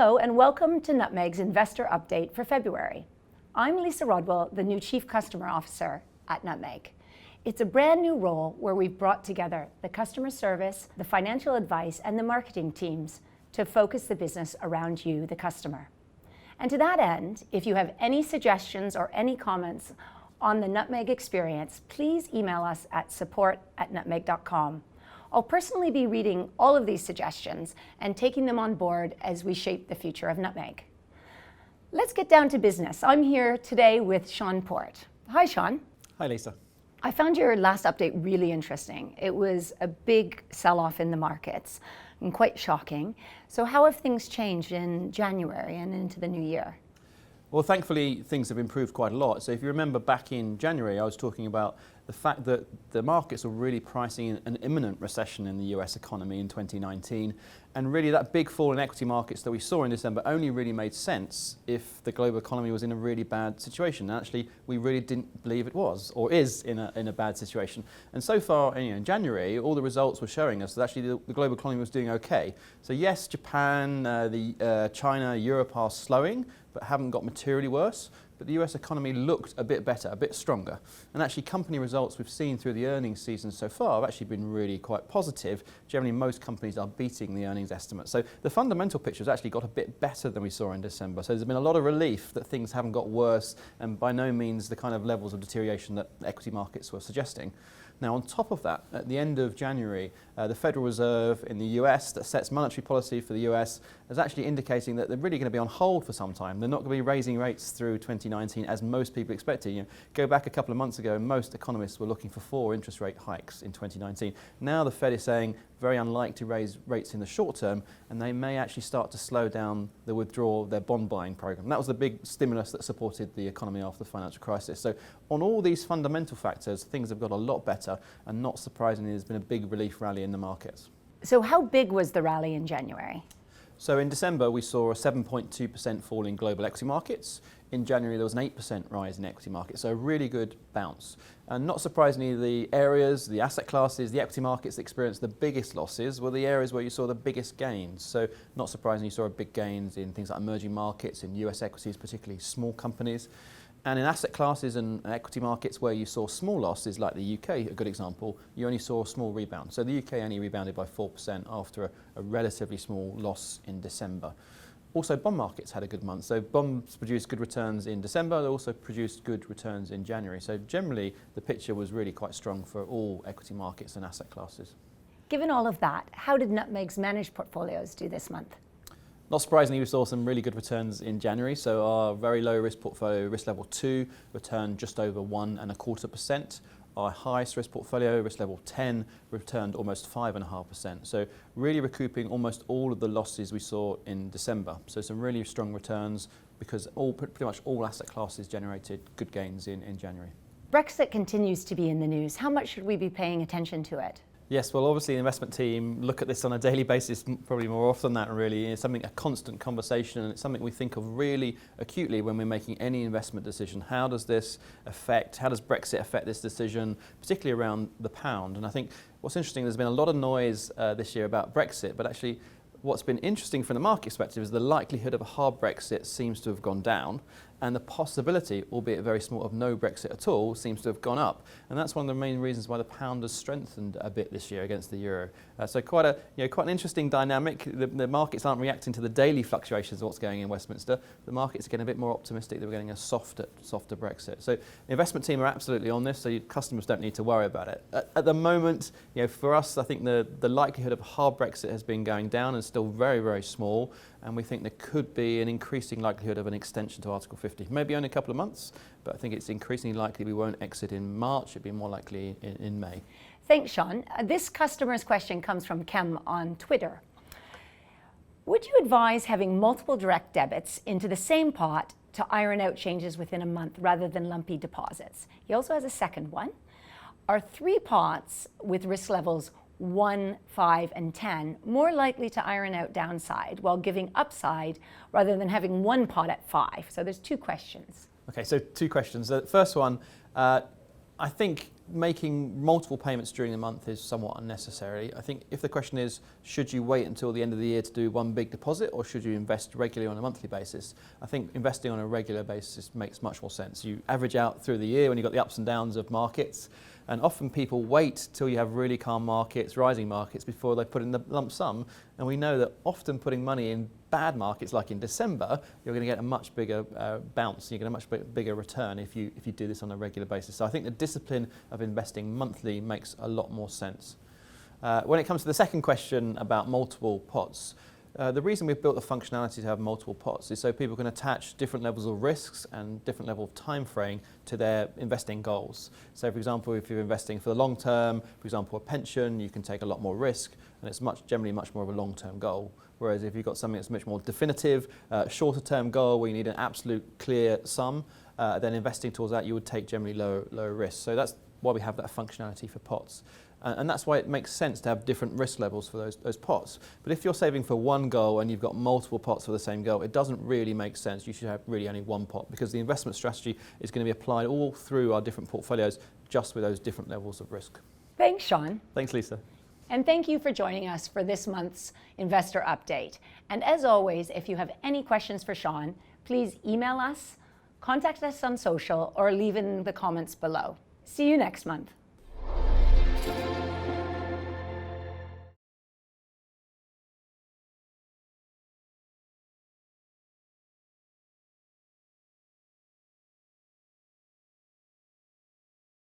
Hello and welcome to Nutmeg's Investor Update for February. I'm Lisa Rodwell, the new Chief Customer Officer at Nutmeg. It's a brand new role where we've brought together the customer service, the financial advice, and the marketing teams to focus the business around you, the customer. And to that end, if you have any suggestions or any comments on the Nutmeg experience, please email us at support@nutmeg.com. I'll personally be reading all of these suggestions and taking them on board as we shape the future of Nutmeg. Let's get down to business. I'm here today with Shaun Port. Hi, Shaun. Hi, Lisa. I found your last update really interesting. It was a big sell-off in the markets and quite shocking. So how have things changed in January and into the new year? Well, thankfully, things have improved quite a lot. So if you remember back in January, I was talking about the fact that the markets were really pricing in an imminent recession in the US economy in 2019. And really that big fall in equity markets that we saw in December only really made sense if the global economy was in a really bad situation. And actually, we really didn't believe it was or is in a bad situation. And so far, in January, all the results were showing us that actually the global economy was doing okay. So yes, Japan, China, Europe are slowing, but haven't got materially worse. But the US economy looked a bit better, a bit stronger. And actually company results we've seen through the earnings season so far have actually been really quite positive. Generally, most companies are beating the earnings estimates. So the fundamental picture has actually got a bit better than we saw in December. So there's been a lot of relief that things haven't got worse, and by no means the kind of levels of deterioration that equity markets were suggesting. Now, on top of that, at the end of January, the Federal Reserve in the US that sets monetary policy for the US is actually indicating that they're really going to be on hold for some time. They're not going to be raising rates through 2019 as most people expected. Go back a couple of months ago, most economists were looking for 4 interest rate hikes in 2019. Now the Fed is saying very unlikely to raise rates in the short term, and they may actually start to slow down the withdrawal of their bond buying program. That was the big stimulus that supported the economy after the financial crisis. So on all these fundamental factors, things have got a lot better, and not surprisingly, there's been a big relief rally in the markets. So how big was the rally in January? So in December, we saw a 7.2% fall in global equity markets. In January, there was an 8% rise in equity markets, so a really good bounce. And not surprisingly, the areas, the asset classes, the equity markets that experienced the biggest losses were the areas where you saw the biggest gains. So not surprisingly, you saw big gains in things like emerging markets, in US equities, particularly small companies. And in asset classes and equity markets where you saw small losses, like the UK, a good example, you only saw a small rebound. So the UK only rebounded by 4% after a relatively small loss in December. Also, bond markets had a good month. So bonds produced good returns in December. They also produced good returns in January. So generally, the picture was really quite strong for all equity markets and asset classes. Given all of that, how did Nutmeg's managed portfolios do this month? Not surprisingly, we saw some really good returns in January. So our very low risk portfolio, risk level 2, returned just over 1.25%. Our highest risk portfolio, risk level 10, returned almost 5.5%. So really recouping almost all of the losses we saw in December. So some really strong returns because pretty much all asset classes generated good gains in January. Brexit continues to be in the news. How much should we be paying attention to it? Yes, well, obviously the investment team look at this on a daily basis, probably more often than that really. It's a constant conversation, and it's something we think of really acutely when we're making any investment decision. How does Brexit affect this decision, particularly around the pound? And I think what's interesting, there's been a lot of noise this year about Brexit, but actually what's been interesting from the market perspective is the likelihood of a hard Brexit seems to have gone down, and the possibility, albeit very small, of no Brexit at all seems to have gone up. And that's one of the main reasons why the pound has strengthened a bit this year against the euro. So quite an interesting dynamic. The markets aren't reacting to the daily fluctuations of what's going in Westminster. The markets are getting a bit more optimistic that we're getting a softer Brexit. So the investment team are absolutely on this, so your customers don't need to worry about it. At the moment, for us, I think the likelihood of a hard Brexit has been going down and still very, very small. And we think there could be an increasing likelihood of an extension to Article 50. Maybe only a couple of months, but I think it's increasingly likely we won't exit in March. It'd be more likely in May. Thanks, Shaun. This customer's question comes from Kem on Twitter. Would you advise having multiple direct debits into the same pot to iron out changes within a month rather than lumpy deposits? He also has a second one. Are 3 pots with risk levels 1, 5, and 10 more likely to iron out downside while giving upside rather than having 1 pot at 5? So there's 2 questions. Okay, so 2 questions. The first one, I think making multiple payments during the month is somewhat unnecessary. I think if the question is, should you wait until the end of the year to do one big deposit, or should you invest regularly on a monthly basis? I think investing on a regular basis makes much more sense. You average out through the year when you've got the ups and downs of markets, and often people wait till you have really calm markets, rising markets, before they put in the lump sum. And we know that often putting money in bad markets, like in December, you're going to get a much bigger bounce. You get a much bigger return if you do this on a regular basis. So I think the discipline of investing monthly makes a lot more sense. When it comes to the second question about multiple pots, the reason we've built the functionality to have multiple pots is so people can attach different levels of risks and different level of time frame to their investing goals. So for example, if you're investing for the long term, for example, a pension, you can take a lot more risk, and it's generally much more of a long-term goal. Whereas if you've got something that's much more definitive, shorter term goal where you need an absolute clear sum, then investing towards that you would take generally lower risk. So that's why we have that functionality for pots. And that's why it makes sense to have different risk levels for those pots. But if you're saving for one goal and you've got multiple pots for the same goal, it doesn't really make sense. You should have really only one pot, because the investment strategy is going to be applied all through our different portfolios, just with those different levels of risk. Thanks, Shaun. Thanks, Lisa. And thank you for joining us for this month's Investor Update. And as always, if you have any questions for Shaun, please email us, contact us on social, or leave in the comments below. See you next month.